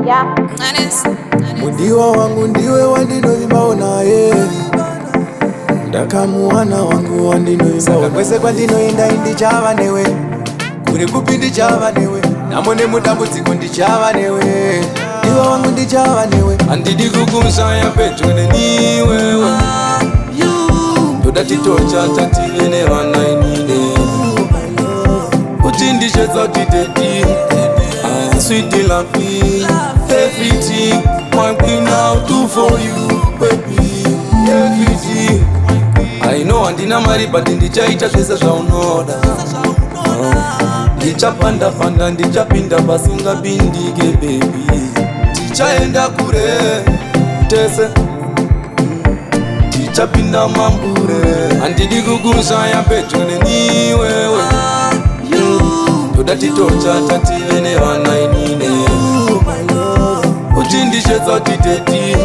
Yeah. Mundiwa wangu ndiwe wandinoimbawo naye, ndakamuwana wangu wandinoimbawo saka kwese kwandinoenda ndichava newe, kuri kupi ndichava newe, namone mutambudziko ndichava newe, ndiwa wangu ndichava newe, handidi kukumshaya pedyo neniwewe, ndoda titocha tative nevana inine, kuti ndichetsa titeti sweet lovey, everything my queen I'll do for you baby, everything. I know handina mari but ndichaita zvese zvaunoda, ndichapanda panda ndichapinda pasingapindike baby, tichaenda kure tese, tichapinda mambure, handidi kukushaya pedyo neniwewe, ndoda titocha tative nevana inine, kuti ndichetsa titeti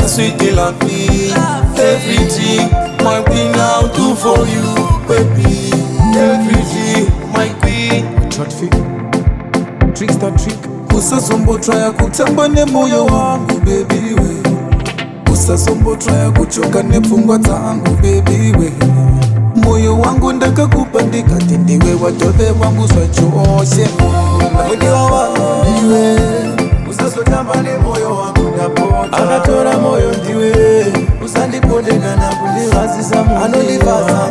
sweet lovey, everything my queen I'll do for you baby, everything my queen. Trickster trick, usazombotraya kutamba nemoyo wangu baby we, usazombotraya kuchoka nepfungwa dzangu baby we, moyo wangu ndakakupa ndikati ndiwe watove wangu zvachose, mundiwa wangu ndiwe, usazotamba nemoyo wangu ndapota, akatora moyo ndiwe, usandipondekana kundivazisa munhu anondivasa